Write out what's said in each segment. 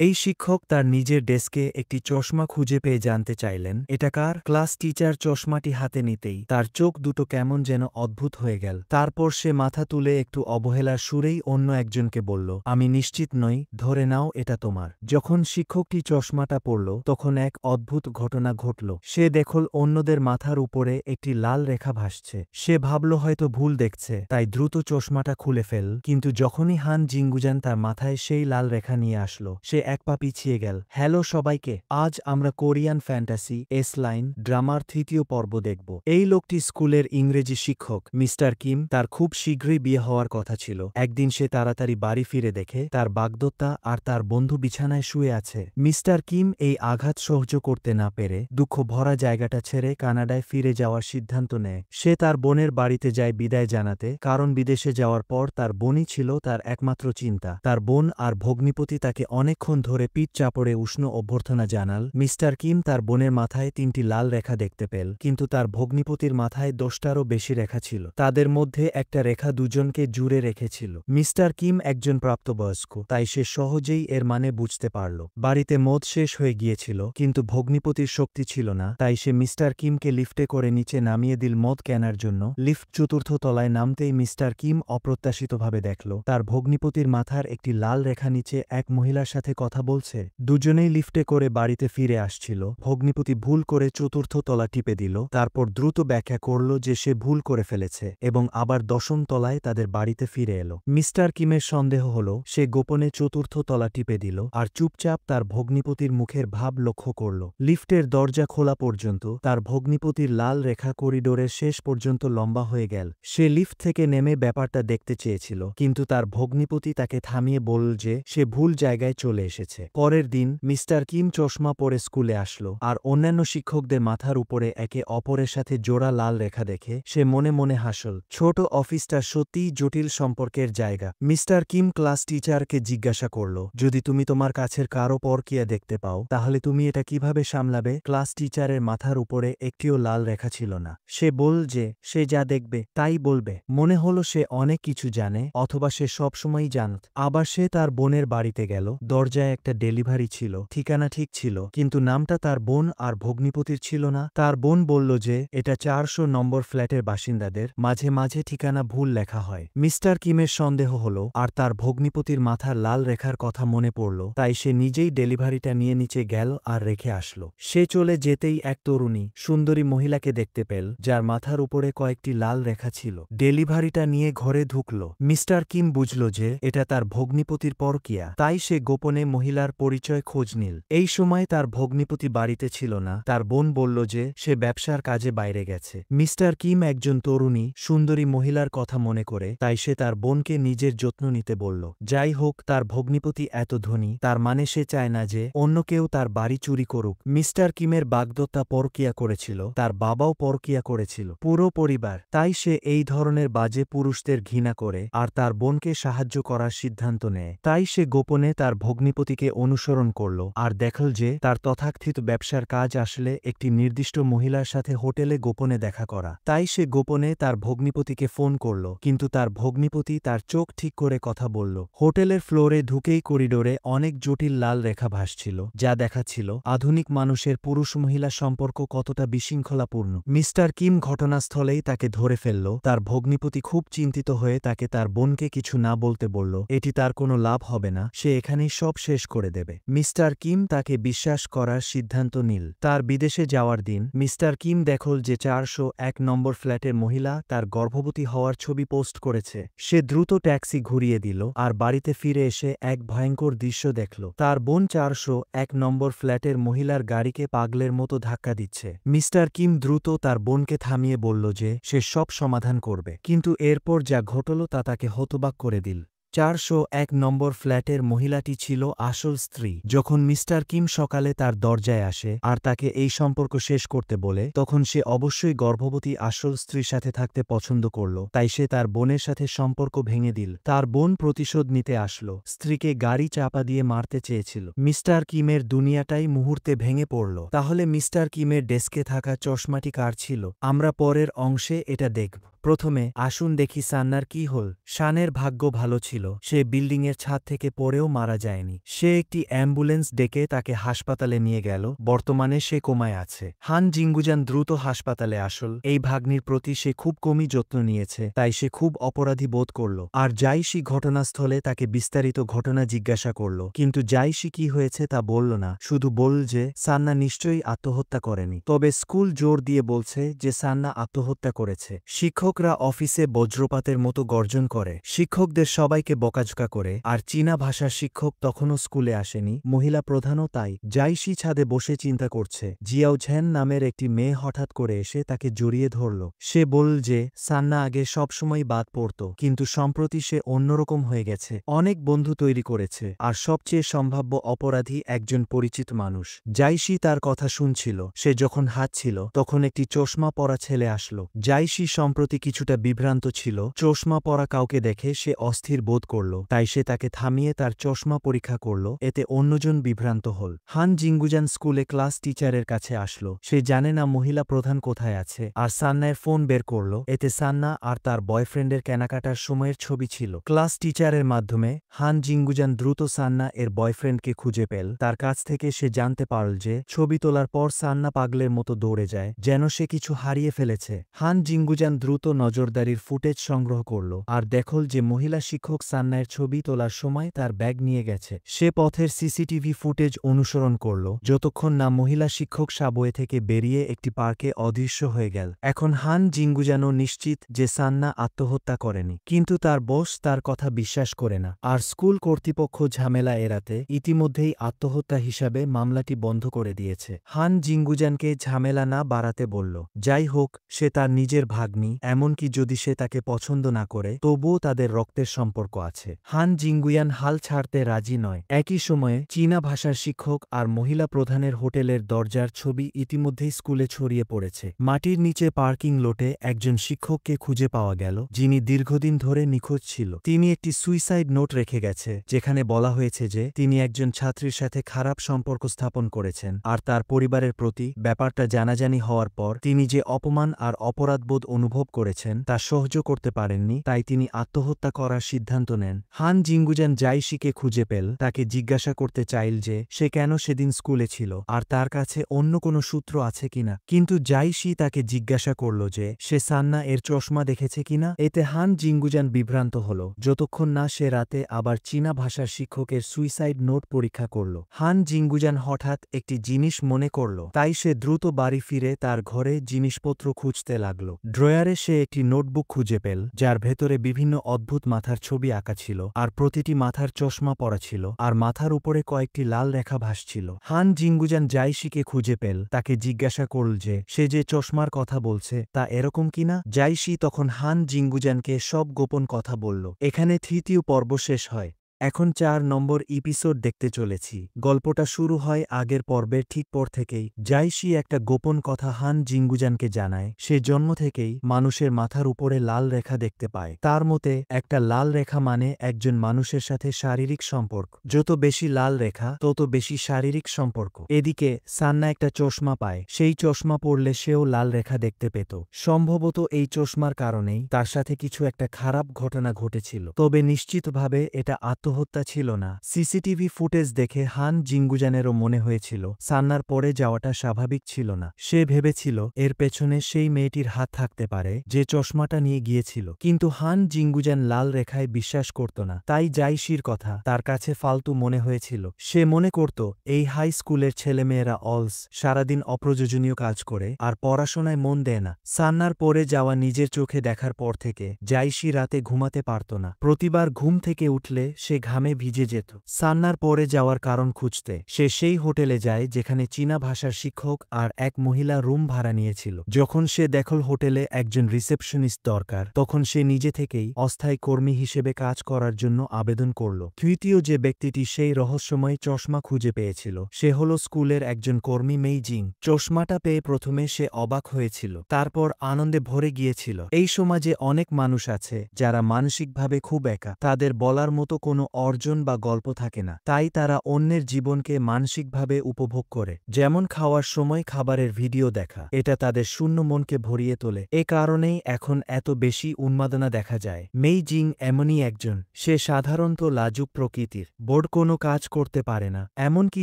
এই শিক্ষক তার নিজের ডেস্কে একটি চশমা খুঁজে পেয়ে জানতে চাইলেন এটা কার। ক্লাস টিচার চশমাটি হাতে নিতেই তার চোখ দুটো কেমন যেন অদ্ভুত হয়ে গেল। তারপর সে মাথা তুলে একটু অবহেলার সুরেই অন্য একজনকে বলল, আমি নিশ্চিত নই, ধরে নাও এটা তোমার। যখন শিক্ষকটি চশমাটা পরল তখন এক অদ্ভুত ঘটনা ঘটল। সে দেখল অন্যদের মাথার উপরে একটি লাল রেখা ভাসছে। সে ভাবল হয়তো ভুল দেখছে, তাই দ্রুত চশমাটা খুলে ফেল। কিন্তু যখনই হান জিঙ্গুজান তার মাথায় সেই লাল রেখা নিয়ে আসলো, সে এক পা পিছিয়ে গেল। হ্যালো সবাইকে, আজ আমরা কোরিয়ান ফ্যান্টাসি এস লাইন ড্রামার তৃতীয় পর্ব দেখব। এই লোকটি স্কুলের ইংরেজি শিক্ষক মিস্টার কিম। তার খুব শীঘ্রই বিয়ে হওয়ার কথা ছিল। একদিন সে তাড়াতাড়ি বাড়ি ফিরে দেখে তার বাগদত্তা আর তার বন্ধু বিছানায় শুয়ে আছে। মিস্টার কিম এই আঘাত সহ্য করতে না পেরে দুঃখ ভরা জায়গাটা ছেড়ে কানাডায় ফিরে যাওয়ার সিদ্ধান্ত নেয়। সে তার বোনের বাড়িতে যায় বিদায় জানাতে, কারণ বিদেশে যাওয়ার পর তার বোনই ছিল তার একমাত্র চিন্তা। তার বোন আর ভগ্নিপতি তাকে অনেকক্ষণ ধরে পিঠ চাপড়ে উষ্ণ অভ্যর্থনা জানাল। মিস্টার কিম তার বোনের মাথায় 3টি লাল রেখা দেখতে পেল, কিন্তু তার ভগ্নিপতির মাথায় 10টারও বেশি রেখা ছিল। তাদের মধ্যে একটা রেখা দুজনকে জুড়ে রেখেছিল। মিস্টার কিম একজন প্রাপ্তবয়স্ক, তাই সে সহজেই এর মানে বুঝতে পারল। বাড়িতে মদ শেষ হয়ে গিয়েছিল, কিন্তু ভগ্নিপতির শক্তি ছিল না, তাই সে মিস্টার কিমকে লিফটে করে নিচে নামিয়ে দিল মদ কেনার জন্য। লিফট 4র্থ তলায় নামতেই মিস্টার কিম অপ্রত্যাশিতভাবে দেখল তার ভগ্নিপতির মাথার একটি লাল রেখা নিচে এক মহিলার সাথে কথা বলছে। দুজনেই লিফটে করে বাড়িতে ফিরে আসছিল। ভগ্নিপতি ভুল করে 4র্থ তলা টিপে দিল, তারপর দ্রুত ব্যাখ্যা করল যে সে ভুল করে ফেলেছে এবং আবার 10ম তলায় তাদের বাড়িতে ফিরে এলো। মিস্টার কিমের সন্দেহ হল সে গোপনে 4র্থ তলা টিপে দিল আর চুপচাপ তার ভগ্নিপতির মুখের ভাব লক্ষ্য করল। লিফটের দরজা খোলা পর্যন্ত তার ভগ্নিপতির লাল রেখা করিডোরের শেষ পর্যন্ত লম্বা হয়ে গেল। সে লিফট থেকে নেমে ব্যাপারটা দেখতে চেয়েছিল, কিন্তু তার ভগ্নিপতি তাকে থামিয়ে বলল যে সে ভুল জায়গায় চলে এসেছে। পরের দিন মিস্টার কিম চশমা পরে স্কুলে আসলো, আর অন্যান্য শিক্ষকদের মাথার উপরে একে অপরের সাথে জোড়া লাল রেখা দেখে সে মনে মনে হাসল। ছোট অফিসটা সত্যিই জটিল সম্পর্কের জায়গা। মিস্টার কিম ক্লাস টিচারকে জিজ্ঞাসা করল, যদি তুমি তোমার কাছের কারো পরকীয়া দেখতে পাও তাহলে তুমি এটা কিভাবে সামলাবে। ক্লাস টিচারের মাথার উপরে একটিও লাল রেখা ছিল না। সে বল যে সে যা দেখবে তাই বলবে। মনে হলো সে অনেক কিছু জানে, অথবা সে সবসময়ই জানত। আবার সে তার বোনের বাড়িতে গেল। দরজায় একটা ডেলিভারি ছিল, ঠিকানা ঠিক ছিল, কিন্তু নামটা তার বোন আর ভগ্নিপতির ছিল না। তার বোন বলল যে এটা 400 নম্বর ফ্ল্যাটের বাসিন্দাদের, মাঝে মাঝে ঠিকানা ভুল লেখা হয়। মিস্টার কিমের সন্দেহ হলো আর তার ভগ্নিপতির মাথার লাল রেখার কথা মনে পড়ল, তাই সে নিজেই ডেলিভারিটা নিয়ে নিচে গেল আর রেখে আসলো। সে চলে যেতেই এক তরুণী সুন্দরী মহিলাকে দেখতে পেল, যার মাথার উপরে কয়েকটি লাল রেখা ছিল। ডেলিভারিটা নিয়ে ঘরে ঢুকল। মিস্টার কিম বুঝল যে এটা তার ভগ্নিপতির পরকীয়া, তাই সে গোপনে মহিলার পরিচয় খোঁজ নিল। এই সময় তার ভগ্নিপতি বাড়িতে ছিল না। তার বোন বলল যে সে ব্যবসার কাজে বাইরে গেছে। মিস্টার কিম একজন তরুণী সুন্দরী মহিলার কথা মনে করে, তাই সে তার বোনকে নিজের যত্ন নিতে বলল। যাই হোক, তার ভগ্নিপতি এত ধনী, তার মানে সে চায় না যে অন্য কেউ তার বাড়ি চুরি করুক। মিস্টার কিমের বাগদত্তা পরকীয়া করেছিল, তার বাবাও পরকীয়া করেছিল, পুরো পরিবার। তাই সে এই ধরনের বাজে পুরুষদের ঘৃণা করে আর তার বোনকে সাহায্য করার সিদ্ধান্ত নেয়। তাই সে গোপনে তার ভগ্নিপতিকে অনুসরণ করল আর দেখল যে তার তথাকথিত ব্যবসার কাজ আসলে একটি নির্দিষ্ট মহিলার সাথে হোটেলে গোপনে দেখা করা। তাই সে গোপনে তার ভগ্নিপতিকে ফোন করল, কিন্তু তার ভগ্নিপতি তার চোখ ঠিক করে কথা বলল। হোটেলের ফ্লোরে ঢুকেই করিডোরে অনেক জটিল লাল রেখা ভাসছিল, যা দেখাচ্ছিল আধুনিক মানুষের পুরুষ মহিলা সম্পর্ক কতটা বিশৃঙ্খলাপূর্ণ। মিস্টার কিম ঘটনাস্থলেই তাকে ধরে ফেলল। তার ভগ্নিপতি খুব চিন্তিত হয়ে তাকে তার বোনকে কিছু না বলতে বলল। এটি তার কোনো লাভ হবে না, সে এখানেই সব শেষ করে দেবে। মিস্টার কিম তাকে বিশ্বাস করার সিদ্ধান্ত নিল। তার বিদেশে যাওয়ার দিন মিস্টার কিম দেখল যে 401 নম্বর ফ্ল্যাটের মহিলা তার গর্ভবতী হওয়ার ছবি পোস্ট করেছে। সে দ্রুত ট্যাক্সি ঘুরিয়ে দিল আর বাড়িতে ফিরে এসে এক ভয়ঙ্কর দৃশ্য দেখল। তার বোন 401 নম্বর ফ্ল্যাটের মহিলার গাড়িকে পাগলের মতো ধাক্কা দিচ্ছে। মিস্টার কিম দ্রুত তার বোনকে থামিয়ে বলল যে সে সব সমাধান করবে, কিন্তু এরপর যা ঘটল তা তাকে হতবাক করে দিল। 401 নম্বর ফ্ল্যাটের মহিলাটি ছিল আসল স্ত্রী। যখন মিস্টার কিম সকালে তার দরজায় আসে আর তাকে এই সম্পর্ক শেষ করতে বলে, তখন সে অবশ্যই গর্ভবতী আসল স্ত্রীর সাথে থাকতে পছন্দ করল। তাই সে তার বোনের সাথে সম্পর্ক ভেঙে দিল। তার বোন প্রতিশোধ নিতে আসলো, স্ত্রীকে গাড়ি চাপা দিয়ে মারতে চেয়েছিল। মিস্টার কিমের দুনিয়াটাই মুহূর্তে ভেঙে পড়ল। তাহলে মিস্টার কিমের ডেস্কে থাকা চশমাটি কার ছিল? আমরা পরের অংশে এটা দেখব। প্রথমে আসুন দেখি সান্নার কি হল। শানের ভাগ্য ভালো ছিল, সে বিল্ডিংয়ের ছাদ থেকে পড়েও মারা যায়নি। সে একটি অ্যাম্বুলেন্স ডেকে তাকে হাসপাতালে নিয়ে গেল, বর্তমানে সে কোমায় আছে। হান জিঙ্গুজান দ্রুত হাসপাতালে আসল। এই ভাগ্নির প্রতি সে খুব কমই যত্ন নিয়েছে, তাই সে খুব অপরাধী বোধ করল। আর জাইশি ঘটনাস্থলে তাকে বিস্তারিত ঘটনা জিজ্ঞাসা করল, কিন্তু জাইশি কি হয়েছে তা বলল না, শুধু বলল যে সান্না নিশ্চয়ই আত্মহত্যা করেনি। তবে স্কুল জোর দিয়ে বলছে যে সান্না আত্মহত্যা করেছে। শিক্ষকরা অফিসে বজ্রপাতের মতো গর্জন করে, শিক্ষকদের সবাইকে বকাঝকা করে। আর চীনা ভাষার শিক্ষক তখনও স্কুলে আসেনি, মহিলা প্রধানও তাই। জাইশি ছাদে বসে চিন্তা করছে। জিয়াও ঝ্যান নামের একটি মেয়ে হঠাৎ করে এসে তাকে জড়িয়ে ধরল। সে বলল যে সান্না আগে সবসময় বাদ পড়ত, কিন্তু সম্প্রতি সে অন্যরকম হয়ে গেছে, অনেক বন্ধু তৈরি করেছে, আর সবচেয়ে সম্ভাব্য অপরাধী একজন পরিচিত মানুষ। জাইশি তার কথা শুনছিল। সে যখন হাঁটছিল তখন একটি চশমা পরা ছেলে আসলো। জাইশি সম্প্রতি কিছুটা বিভ্রান্ত ছিল। চশমা পরা কাউকে দেখে সে অস্থির বোধ করল, তাই সে তাকে থামিয়ে তার চশমা পরীক্ষা করল। এতে অন্যজন বিভ্রান্ত হল। হান জিঙ্গুজান স্কুলে ক্লাস টিচারের কাছে আসলো। সে জানে না মহিলা প্রধান কোথায় আছে, আর সান্নার ফোন বের করল। এতে সান্না আর তার বয়ফ্রেন্ডের কেনাকাটার সময়ের ছবি ছিল। ক্লাস টিচারের মাধ্যমে হান জিঙ্গুজান দ্রুত সান্না এর বয়ফ্রেন্ডকে খুঁজে পেল। তার কাছ থেকে সে জানতে পারল যে ছবি তোলার পর সান্না পাগলের মতো দৌড়ে যায়, যেন সে কিছু হারিয়ে ফেলেছে। হান জিঙ্গুজান দ্রুত নজরদারির ফুটেজ সংগ্রহ করল আর দেখল যে মহিলা শিক্ষক সান্নার ছবি তোলার সময় তার ব্যাগ নিয়ে গেছে। সে পথের সিসিটিভি ফুটেজ অনুসরণ করল, যতক্ষণ না মহিলা শিক্ষক সাবওয়ে থেকে বেরিয়ে একটি পার্কে অদৃশ্য হয়ে গেল। এখন হান জিঙ্গুজানও নিশ্চিত যে সান্না আত্মহত্যা করেনি, কিন্তু তার বস তার কথা বিশ্বাস করে না। আর স্কুল কর্তৃপক্ষ ঝামেলা এড়াতে ইতিমধ্যেই আত্মহত্যা হিসাবে মামলাটি বন্ধ করে দিয়েছে। হান জিঙ্গুজানকে ঝামেলা না বাড়াতে বলল। যাই হোক, সে তার নিজের ভাগ্নি, এমনকি যদি সে তাকে পছন্দ না করে তবুও তাদের রক্তের সম্পর্ক আছে। হান জিঙ্গুয়ান হাল ছাড়তে রাজি নয়। একই সময়ে চীনা ভাষার শিক্ষক আর মহিলা প্রধানের হোটেলের দরজার ছবি ইতিমধ্যেই স্কুলে ছড়িয়ে পড়েছে। মাটির নিচে পার্কিং লোটে একজন শিক্ষককে খুঁজে পাওয়া গেল, যিনি দীর্ঘদিন ধরে নিখোঁজ ছিল। তিনি একটি সুইসাইড নোট রেখে গেছে, যেখানে বলা হয়েছে যে তিনি একজন ছাত্রীর সাথে খারাপ সম্পর্ক স্থাপন করেছেন, আর তার পরিবারের প্রতি ব্যাপারটা জানাজানি হওয়ার পর তিনি যে অপমান আর অপরাধবোধ অনুভব করেছেন তা সহ্য করতে পারেননি, তাই তিনি আত্মহত্যা করার সিদ্ধান্ত নেন। হান জিঙ্গুজান জাইশিকে খুঁজে পেল, তাকে জিজ্ঞাসা করতে চাইল যে সে কেন সেদিন স্কুলে ছিল আর তার কাছে অন্য কোনো সূত্র আছে কিনা, কিন্তু জাইশি তাকে জিজ্ঞাসা করল যে সে সান্না এর চশমা দেখেছে কিনা। এতে হান জিঙ্গুজান বিভ্রান্ত হল, যতক্ষণ না সে রাতে আবার চীনা ভাষার শিক্ষকের সুইসাইড নোট পরীক্ষা করল। হান জিঙ্গুজান হঠাৎ একটি জিনিস মনে করল, তাই সে দ্রুত বাড়ি ফিরে তার ঘরে জিনিসপত্র খুঁজতে লাগল। ড্রয়ারে সে একটি নোটবুক খুঁজে পেল, যার ভেতরে বিভিন্ন অদ্ভুত মাথার ছবি আঁকা ছিল, আর প্রতিটি মাথার চশমা পরা ছিল, আর মাথার উপরে কয়েকটি লাল রেখা ভাসছিল। হান জিঙ্গুজান জাইশিকে খুঁজে পেল, তাকে জিজ্ঞাসা করল যে সে যে চশমার কথা বলছে তা এরকম কিনা। জাইশি তখন হান জিঙ্গুজানকে সব গোপন কথা বলল। এখানে তৃতীয় পর্ব শেষ হয়। এখন 4 নম্বর এপিসোড দেখতে চলেছি। গল্পটা শুরু হয় আগের পর্বের ঠিক পর থেকেই। জাইশি একটা গোপন কথা হান জিঙ্গুজানকে জানায়। সে জন্ম থেকেই মানুষের মাথার উপরে লাল রেখা দেখতে পায়। তার মতে একটা লাল রেখা মানে একজন মানুষের সাথে শারীরিক সম্পর্ক। যত বেশি লাল রেখা তত বেশি শারীরিক সম্পর্ক। এদিকে সান্না একটা চশমা পায়, সেই চশমা পরলে সেও লাল রেখা দেখতে পেত। সম্ভবত এই চশমার কারণেই তার সাথে কিছু একটা খারাপ ঘটনা ঘটেছিল, তবে নিশ্চিতভাবে এটা আত্মহত্যা ছিল না। সিসিটিভি ফুটেজ দেখে হান জিঙ্গুজানেরও মনে হয়েছিল সান্নার পড়ে যাওয়াটা স্বাভাবিক ছিল না। সে ভেবেছিল এর পেছনে সেই মেয়েটির হাত থাকতে পারে যে চশমাটা নিয়ে গিয়েছিল, কিন্তু হান জিঙ্গুজান লাল রেখায় বিশ্বাস করত না। তাই জাইশির কথা তার কাছে ফালতু মনে হয়েছিল। সে মনে করত এই হাই স্কুলের ছেলেমেয়েরা অলস, সারাদিন অপ্রয়োজনীয় কাজ করে আর পড়াশোনায় মন দেয় না। সান্নার পড়ে যাওয়া নিজের চোখে দেখার পর থেকে জাইশি রাতে ঘুমাতে পারত না। প্রতিবার ঘুম থেকে উঠলে সে ঘামে ভিজে যেত। সান্নার পড়ে যাওয়ার কারণ খুঁজতে সে সেই হোটেলে যায় যেখানে চীনা ভাষার শিক্ষক আর এক মহিলা রুম ভাড়া নিয়েছিল। যখন সে দেখল হোটেলে একজন রিসেপশনিস্ট দরকার, তখন সে নিজে থেকেই অস্থায়ী কর্মী হিসেবে কাজ করার জন্য আবেদন করল। তৃতীয় যে ব্যক্তিটি সেই রহস্যময় চশমা খুঁজে পেয়েছিল সে হল স্কুলের একজন কর্মী মেই জিং। চশমাটা পেয়ে প্রথমে সে অবাক হয়েছিল, তারপর আনন্দে ভরে গিয়েছিল। এই সমাজে অনেক মানুষ আছে যারা মানসিকভাবে খুব একা, তাদের বলার মতো কোনো অর্জন বা গল্প থাকে না, তাই তারা অন্যের জীবনকে মানসিকভাবে উপভোগ করে। যেমন খাওয়ার সময় খাবারের ভিডিও দেখা, এটা তাদের শূন্য মনকে ভরিয়ে তোলে। এ কারণেই এখন এত বেশি উন্মাদনা দেখা যায়। মেই জিং এমনই একজন, সে সাধারণত লাজুক প্রকৃতির, বোর্ড কোনো কাজ করতে পারে না, এমনকি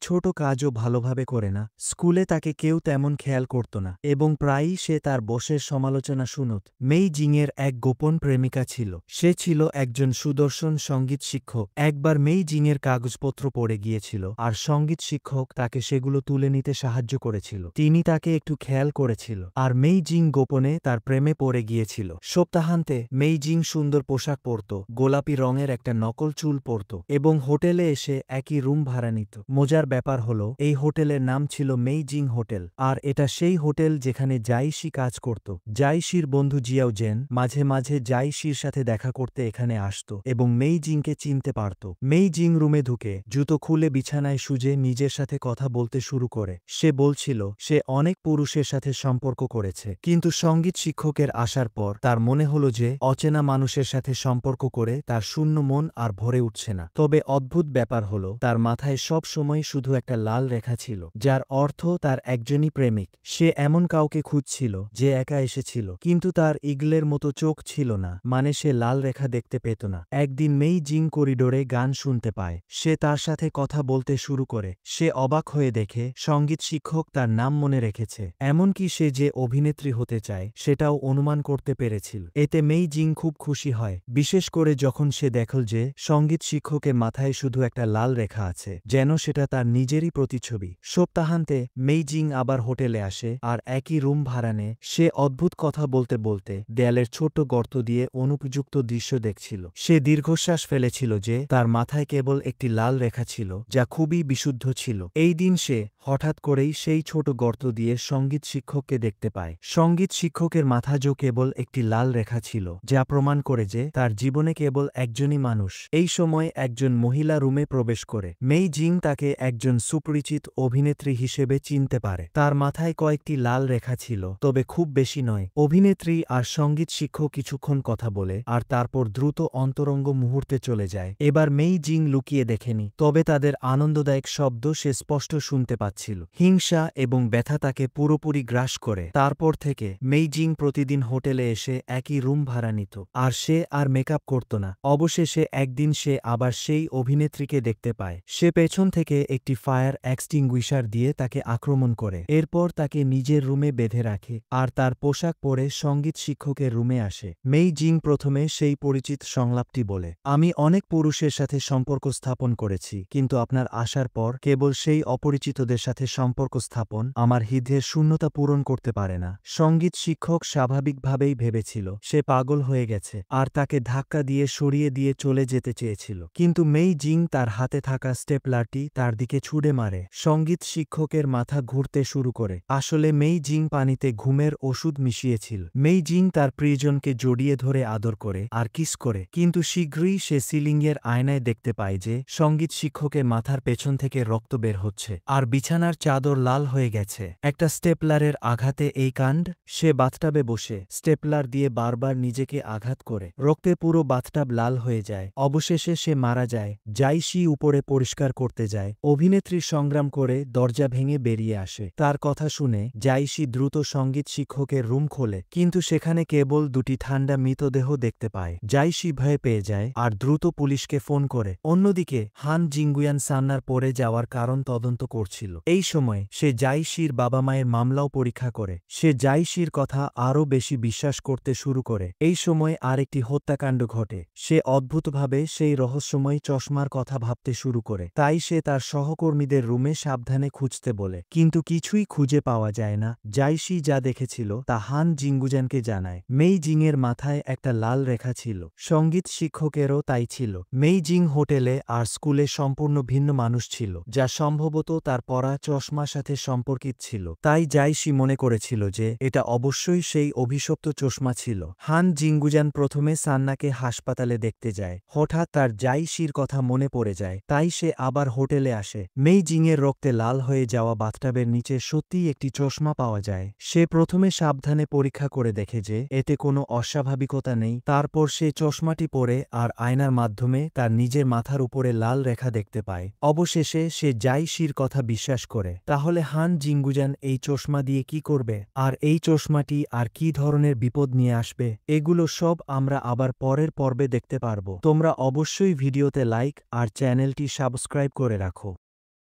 ছোট কাজও ভালোভাবে করে না। স্কুলে তাকে কেউ তেমন খেয়াল করত না এবং প্রায়ই সে তার বসের সমালোচনা শুনত। মেই জিংয়ের এক গোপন প্রেমিকা ছিল, সে ছিল একজন সুদর্শন সঙ্গীত শিক্ষক। একবার মেই জিংয়ের কাগজপত্র পড়ে গিয়েছিল আর সঙ্গীত শিক্ষক তাকে সেগুলো তুলে নিতে সাহায্য করেছিল। তিনি তাকে একটু খেয়াল করেছিল আর মেই জিং গোপনে তার প্রেমে পড়ে গিয়েছিল। সপ্তাহান্তে মেই জিং সুন্দর পোশাক পরত, গোলাপি রঙের একটা নকল চুল পরত এবং হোটেলে এসে একই রুম ভাড়া নিত। মজার ব্যাপার হলো এই হোটেলের নাম ছিল মেই জিং হোটেল, আর এটা সেই হোটেল যেখানে জাইশি কাজ করত। জাইশির বন্ধু জিয়াও জেন মাঝে মাঝে জাইশির সাথে দেখা করতে এখানে আসত এবং মেই জিংকে চিনতে পারত। মেই জিং রুমে ঢুকে জুতো খুলে বিছানায় শুজে নিজের সাথে কথা বলতে শুরু করে। সে বলছিল সে অনেক পুরুষের সাথে সম্পর্ক করেছে, কিন্তু সঙ্গীত শিক্ষকের আসার পর তার মনে হলো যে অচেনা মানুষের সাথে সম্পর্ক করে তার শূন্য মন আর ভরে উঠছে না। তবে অদ্ভুত ব্যাপার হলো তার মাথায় সব সময় শুধু একটা লাল রেখা ছিল, যার অর্থ তার একজনই প্রেমিক। সে এমন কাউকে খুঁজছিল যে একা এসেছিল, কিন্তু তার ইগলের মতো চোখ ছিল না, মানে সে লাল রেখা দেখতে পেত না। একদিন মেই জিং করিডোরে গান শুনতে পায়, সে তার সাথে কথা বলতে শুরু করে। সে অবাক হয়ে দেখে সঙ্গীত শিক্ষক তার নাম মনে রেখেছে, এমনকি সে যে অভিনেত্রী হতে চায় সেটাও অনুমান করতে পেরেছিল। এতে মেই জিং খুব খুশি হয়, বিশেষ করে যখন সে দেখল যে সঙ্গীত শিক্ষকের মাথায় শুধু একটা লাল রেখা আছে, যেন সেটা তার নিজেরই প্রতিচ্ছবি। সপ্তাহান্তে মেই জিং আবার হোটেলে আসে আর একই রুম ভাড়া নেয়। সে অদ্ভুত কথা বলতে বলতে দেয়ালের ছোট্ট গর্ত দিয়ে অনুপযুক্ত দৃশ্য দেখছিল। সে দীর্ঘশ্বাস ফেলেছিল যে তার মাথায় কেবল একটি লাল রেখা ছিল, যা খুবই বিশুদ্ধ ছিল। এই দিন সে হঠাৎ করেই সেই ছোট গর্ত দিয়ে সঙ্গীত শিক্ষককে দেখতে পায়। সঙ্গীত শিক্ষকের মাথাজও কেবল একটি লাল রেখা ছিল, যা প্রমাণ করে যে তার জীবনে কেবল একজনই মানুষ। এই সময় একজন মহিলা রুমে প্রবেশ করে। মেই জিং তাকে একজন সুপরিচিত অভিনেত্রী হিসেবে চিনতে পারে। তার মাথায় কয়েকটি লাল রেখা ছিল, তবে খুব বেশি নয়। অভিনেত্রী আর সঙ্গীত শিক্ষক কিছুক্ষণ কথা বলে আর তারপর দ্রুত অন্তরঙ্গ মুহূর্তে চলে যায়। এবার মেই জিং লুকিয়ে দেখেনি, তবে তাদের আনন্দদায়ক শব্দ সে স্পষ্ট শুনতে পাচ্ছিল। হিংসা এবং ব্যথা তাকে পুরোপুরি গ্রাস করে। তারপর থেকে মেই জিং প্রতিদিন হোটেলে এসে একই রুম ভাড়া নিত, আর সে আর মেকআপ করত না। অবশেষে একদিন সে আবার সেই অভিনেত্রীকে দেখতে পায়। সে পেছন থেকে একটি ফায়ার এক্সটিংগুইশার দিয়ে তাকে আক্রমণ করে, এরপর তাকে নিজের রুমে বেঁধে রাখে আর তার পোশাক পরে সঙ্গীত শিক্ষকের রুমে আসে। মেই জিং প্রথমে সেই পরিচিত সংলাপটি বলে, আমি অনেক পুরুষের সাথে সম্পর্ক স্থাপন করেছি, কিন্তু আপনার আসার পর কেবল সেই অপরিচিতদের সাথে সম্পর্ক স্থাপন আমার হৃদয়ের শূন্যতা পূরণ করতে পারে না। সঙ্গীত শিক্ষক স্বাভাবিকভাবেই ভেবেছিল সে পাগল হয়ে গেছে আর তাকে ধাক্কা দিয়ে সরিয়ে দিয়ে চলে যেতে চেয়েছিল, কিন্তু মেই জিং তার হাতে থাকা স্টেপলারটি তার দিকে ছুড়ে মারে। সঙ্গীত শিক্ষকের মাথা ঘুরতে শুরু করে। আসলে মেই জিং পানিতে ঘুমের ওষুধ মিশিয়েছিল। মেই জিং তার প্রিয়জনকে জড়িয়ে ধরে আদর করে আর কিস করে, কিন্তু শীঘ্রই সে সিলিংয়ের আয়নায় দেখতে পায় যে সঙ্গীত শিক্ষকের মাথার পেছন থেকে রক্ত বের হচ্ছে আর বিছানার চাদর লাল হয়ে গেছে। একটা স্টেপলারের আঘাতে এই কাণ্ড। সে বাথটাবে বসে স্টেপলার দিয়ে বারবার নিজেকে আঘাত করে। রক্তে পুরো বাথটাব লাল হয়ে যায়। অবশেষে সে মারা যায়। জাইশি উপরে পরিষ্কার করতে যায়। অভিনেত্রী সংগ্রাম করে দরজা ভেঙে বেরিয়ে আসে। তার কথা শুনে জাইশি দ্রুত সঙ্গীত শিক্ষকের রুম খোলে, কিন্তু সেখানে কেবল দুটি ঠান্ডা মৃতদেহ দেখতে পায়। জাইশি ভয়ে পেয়ে যায় আর দ্রুত পুলিশকে ফোন করে। অন্যদিকে হান জিঙ্গুয়ান সান্নার পড়ে যাওয়ার কারণ তদন্ত করছিল। এই সময় সে জাইশির বাবা মায়ের মামলাও পরীক্ষা করে। সে জাইশির কথা আরও বেশি বিশ্বাস করতে শুরু করে। এই সময় আরেকটি হত্যাকাণ্ড ঘটে। সে অদ্ভুতভাবে সেই রহস্যময় চশমার কথা ভাবতে শুরু করে। তাই সে তার সহকর্মীদের রুমে সাবধানে খুঁজতে বলে, কিন্তু কিছুই খুঁজে পাওয়া যায় না। জাইশি যা দেখেছিল তা হান জিঙ্গুজানকে জানায়। মেই জিংয়ের মাথায় একটা লাল রেখা ছিল, সঙ্গীত শিক্ষকেরও তাই ছিল। মেই জিং হোটেলে আর স্কুলে সম্পূর্ণ ভিন্ন মানুষ ছিল, যা সম্ভবত তার পরা চশমার সাথে সম্পর্কিত ছিল। তাই জাইশি মনে করেছিল যে এটা অবশ্যই সেই অভিশপ্ত চশমা ছিল। হান জিঙ্গুজান প্রথমে সান্নাকে হাসপাতালে দেখতে যায়। হঠাৎ তার জাইশির কথা মনে পড়ে যায়, তাই সে আবার হোটেলে আসে। মেই জিংয়ের রক্তে লাল হয়ে যাওয়া বাথটাবের নিচে সত্যিই একটি চশমা পাওয়া যায়। সে প্রথমে সাবধানে পরীক্ষা করে দেখে যে এতে কোনো অস্বাভাবিকতা নেই। তারপর সে চশমাটি পরে আর আয়নার মাধ্যমে তার নিজের মাথার উপরে লাল রেখা দেখতে পায়। অবশেষে সে জাই শির কথা বিশ্বাস করে। তাহলে হান জিঙ্গুজান এই চশমা দিয়ে কি করবে, আর এই চশমাটি আর কি ধরনের বিপদ নিয়ে আসবে, এগুলো সব আমরা আবার পরের পর্বে দেখতে পারব। তোমরা অবশ্যই ভিডিওতে লাইক আর চ্যানেলটি সাবস্ক্রাইব করে রাখো।